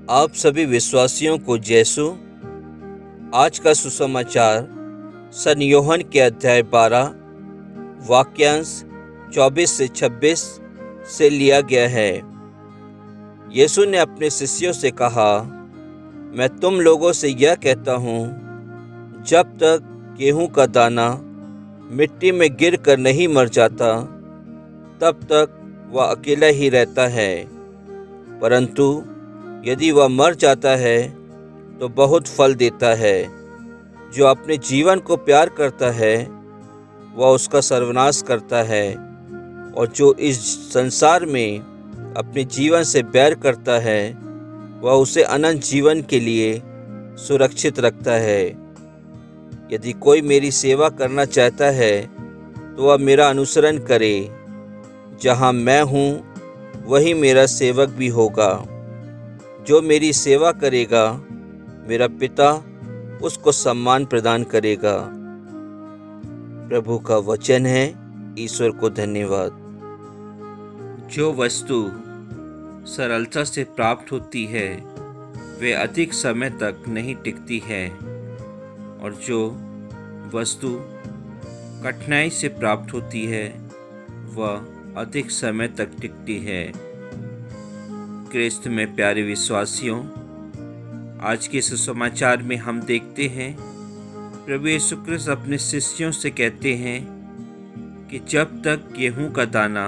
आप सभी विश्वासियों को जैसु। आज का सुसमाचार सन यूहन्ना के अध्याय 12 वाक्यांश 24 से 26 से लिया गया है। यीशु ने अपने शिष्यों से कहा, मैं तुम लोगों से यह कहता हूँ, जब तक गेहूं का दाना मिट्टी में गिर कर नहीं मर जाता, तब तक वह अकेला ही रहता है, परंतु यदि वह मर जाता है तो बहुत फल देता है। जो अपने जीवन को प्यार करता है वह उसका सर्वनाश करता है, और जो इस संसार में अपने जीवन से बैर करता है वह उसे अनंत जीवन के लिए सुरक्षित रखता है। यदि कोई मेरी सेवा करना चाहता है तो वह मेरा अनुसरण करे। जहाँ मैं हूँ वहीं मेरा सेवक भी होगा। जो मेरी सेवा करेगा मेरा पिता उसको सम्मान प्रदान करेगा। प्रभु का वचन है। ईश्वर को धन्यवाद। जो वस्तु सरलता से प्राप्त होती है वे अधिक समय तक नहीं टिकती है, और जो वस्तु कठिनाई से प्राप्त होती है वह अधिक समय तक टिकती है। क्रिस्त में प्यारे विश्वासियों, आज के सुसमाचार में हम देखते हैं प्रभु यीशु क्रिस्त अपने शिष्यों से कहते हैं कि जब तक गेहूं का दाना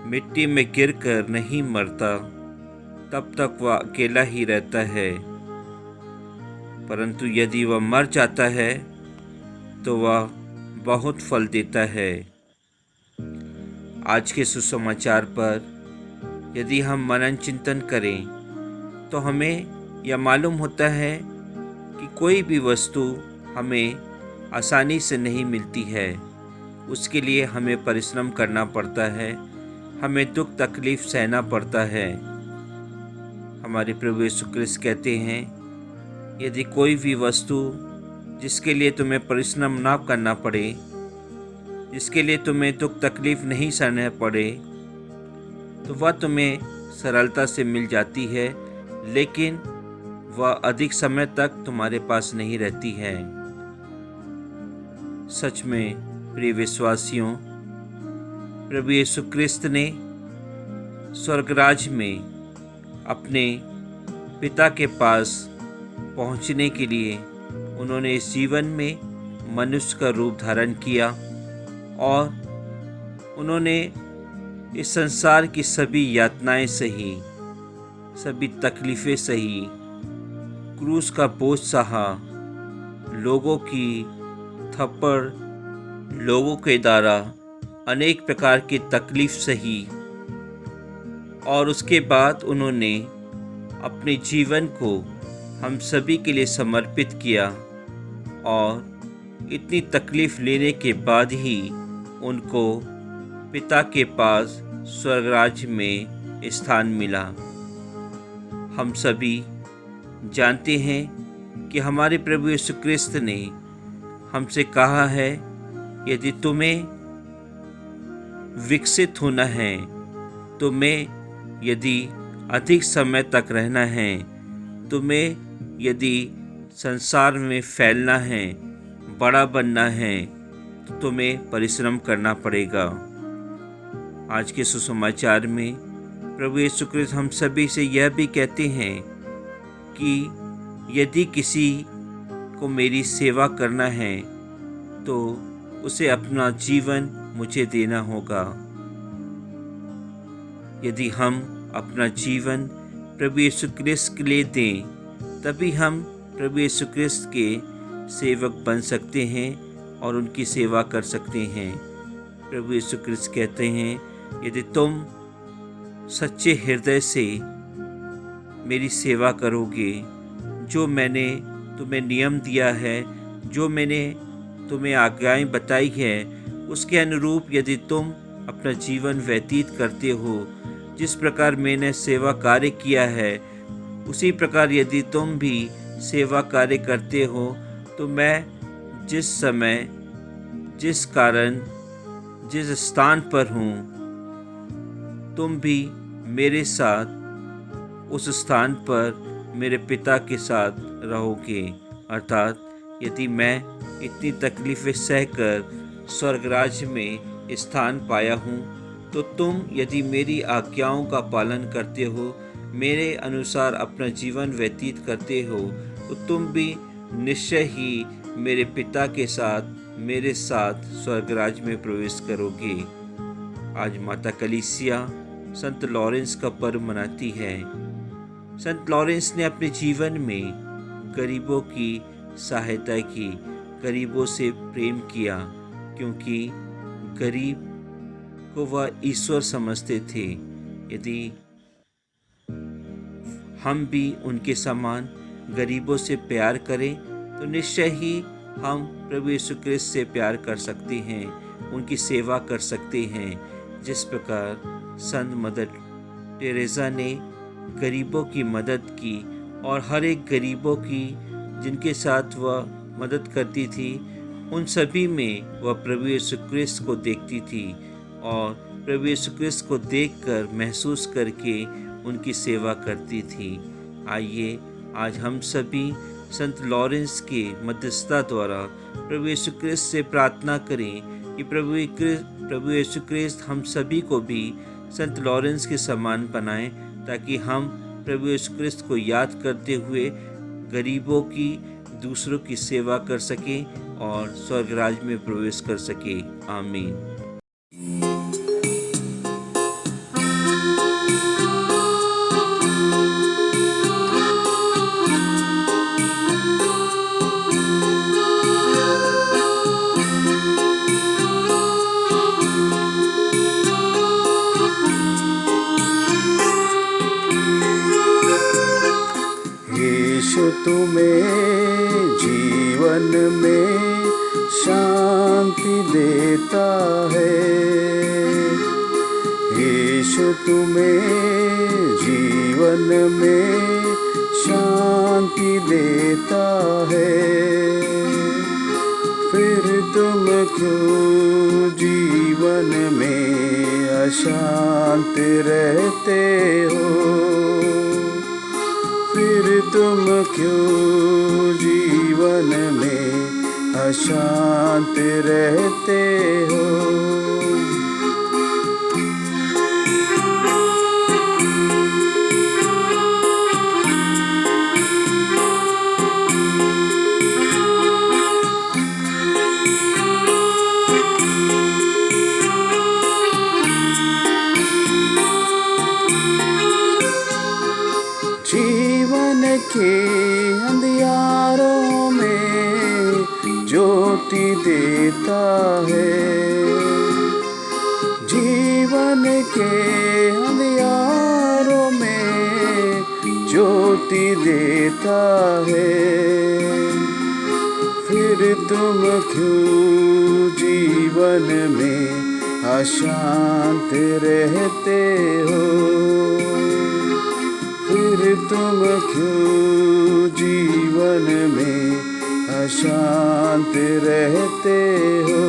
मिट्टी में गिरकर नहीं मरता तब तक वह अकेला ही रहता है, परंतु यदि वह मर जाता है तो वह बहुत फल देता है। आज के सुसमाचार पर यदि हम मनन चिंतन करें तो हमें यह मालूम होता है कि कोई भी वस्तु हमें आसानी से नहीं मिलती है। उसके लिए हमें परिश्रम करना पड़ता है, हमें दुख तकलीफ सहना पड़ता है। हमारे प्रभु यीशु क्रिस्त कहते हैं, यदि कोई भी वस्तु जिसके लिए तुम्हें परिश्रम ना करना पड़े, जिसके लिए तुम्हें दुख तकलीफ नहीं सहना पड़े, तो वह तुम्हें सरलता से मिल जाती है, लेकिन वह अधिक समय तक तुम्हारे पास नहीं रहती है। सच में प्रिय विश्वासियों, प्रभु यीशु क्रिस्त ने स्वर्गराज में अपने पिता के पास पहुंचने के लिए उन्होंने इस जीवन में मनुष्य का रूप धारण किया, और उन्होंने इस संसार की सभी यातनाएं सही, सभी तकलीफ़ें सही, क्रूस का बोझ सहा, लोगों की थप्पड़, लोगों के द्वारा अनेक प्रकार की तकलीफ़ सही, और उसके बाद उन्होंने अपने जीवन को हम सभी के लिए समर्पित किया, और इतनी तकलीफ़ लेने के बाद ही उनको पिता के पास स्वर्गराज में स्थान मिला। हम सभी जानते हैं कि हमारे प्रभु यीशु क्रिस्त ने हमसे कहा है, यदि तुम्हें विकसित होना है, तुम्हें यदि अधिक समय तक रहना है, तुम्हें यदि संसार में फैलना है, बड़ा बनना है, तो तुम्हें परिश्रम करना पड़ेगा। आज के सुसमाचार में प्रभु यीशु क्रिस्त हम सभी से यह भी कहते हैं कि यदि किसी को मेरी सेवा करना है तो उसे अपना जीवन मुझे देना होगा। यदि हम अपना जीवन प्रभु यीशु क्रिस्त के लिए दें, तभी हम प्रभु यीशु क्रिस्त के सेवक बन सकते हैं और उनकी सेवा कर सकते हैं। प्रभु यीशु क्रिस्त कहते हैं, यदि तुम सच्चे हृदय से मेरी सेवा करोगे, जो मैंने तुम्हें नियम दिया है, जो मैंने तुम्हें आज्ञाएं बताई है, उसके अनुरूप यदि तुम अपना जीवन व्यतीत करते हो, जिस प्रकार मैंने सेवा कार्य किया है उसी प्रकार यदि तुम भी सेवा कार्य करते हो, तो मैं जिस समय, जिस कारण, जिस स्थान पर हूँ, तुम भी मेरे साथ उस स्थान पर मेरे पिता के साथ रहोगे। अर्थात यदि मैं इतनी तकलीफ़ें सहकर स्वर्ग राज्य में स्थान पाया हूँ, तो तुम यदि मेरी आज्ञाओं का पालन करते हो, मेरे अनुसार अपना जीवन व्यतीत करते हो, तो तुम भी निश्चय ही मेरे पिता के साथ मेरे साथ स्वर्ग राज्य में प्रवेश करोगे। आज माता कलीसिया संत लॉरेंस का पर्व मनाती है। संत लॉरेंस ने अपने जीवन में गरीबों की सहायता की, गरीबों से प्रेम किया, क्योंकि गरीब को वह ईश्वर समझते थे। यदि हम भी उनके समान गरीबों से प्यार करें तो निश्चय ही हम प्रभु यीशु क्रिस्त से प्यार कर सकते हैं, उनकी सेवा कर सकते हैं। जिस प्रकार संत मदर टेरेसा ने गरीबों की मदद की और हर एक गरीबों की जिनके साथ वह मदद करती थी, उन सभी में वह प्रभु यीशु क्रिस्त को देखती थी और प्रभु यीशु क्रिस्त को देखकर महसूस करके उनकी सेवा करती थी। आइए आज हम सभी संत लॉरेंस के मध्यस्थता द्वारा प्रभु यीशु क्रिस्त से प्रार्थना करें कि प्रभु यीशु क्रिस्त हम सभी को भी संत लॉरेंस के समान बनाएं, ताकि हम प्रभु यीशु क्रिस्त को याद करते हुए गरीबों की, दूसरों की सेवा कर सकें और स्वर्ग राज्य में प्रवेश कर सकें। आमीन। यीशु तुम्हें जीवन में शांति देता है। यीशु तुम्हें जीवन में शांति देता है। फिर तुम क्यों जीवन में अशांत रहते हो? फिर तुम क्यों जीवन में अशांत रहते हो? जीवन के अंधियारों में ज्योति देता है। जीवन के अंधियारों में ज्योति देता है। फिर तुम क्यों जीवन में अशांत रहते हो? फिर तुम क्यों जीवन में अशांत रहते हो?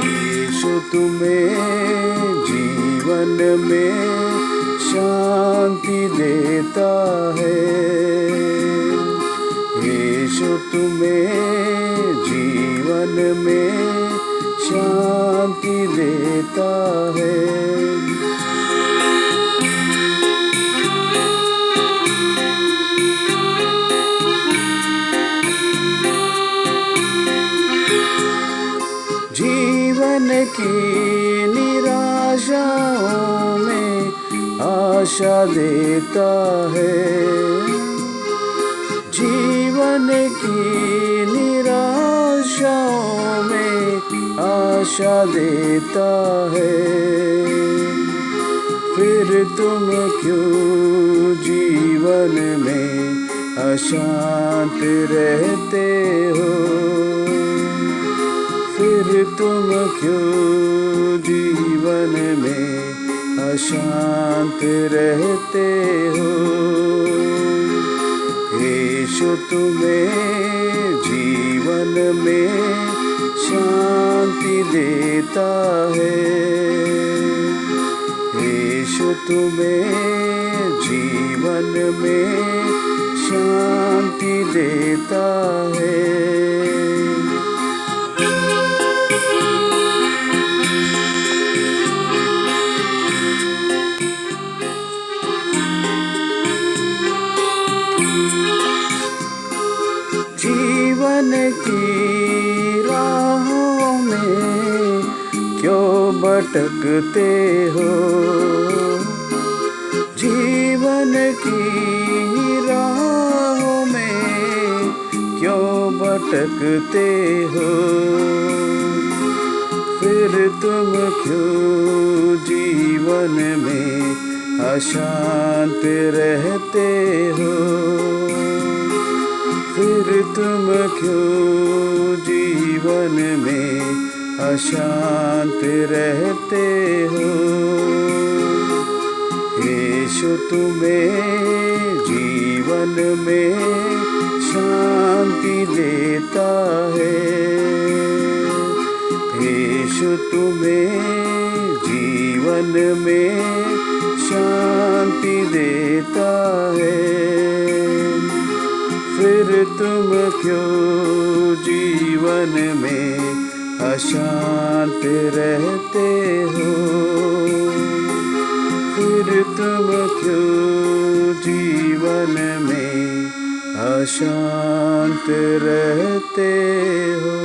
यीशु तुम्हें जीवन में शांति देता है। यीशु तुम्हें जीवन में शांति देता है। जीवन की निराशाओं में आशा देता है। जीवन की निराशाओं में आशा देता है। फिर तुम क्यों जीवन में अशांत रहते हो? फिर तुम क्यों जीवन में अशांत रहते हो? यीशु तुम्हें जीवन में शांति देता है। यीशु तुम्हें जीवन में शांति देता है। जीवन की राहों में क्यों भटकते हो? जीवन की राहों में क्यों भटकते हो? फिर तुम क्यों जीवन में अशांत रहते हो? फिर तुम क्यों जीवन में अशांत रहते हो? यीशु तुम्हें जीवन में शांति देता है। यीशु तुम्हें जीवन में शांति देता है। फिर तुम क्यों जीवन में अशांत रहते हो? फिर तुम क्यों जीवन में अशांत रहते हो?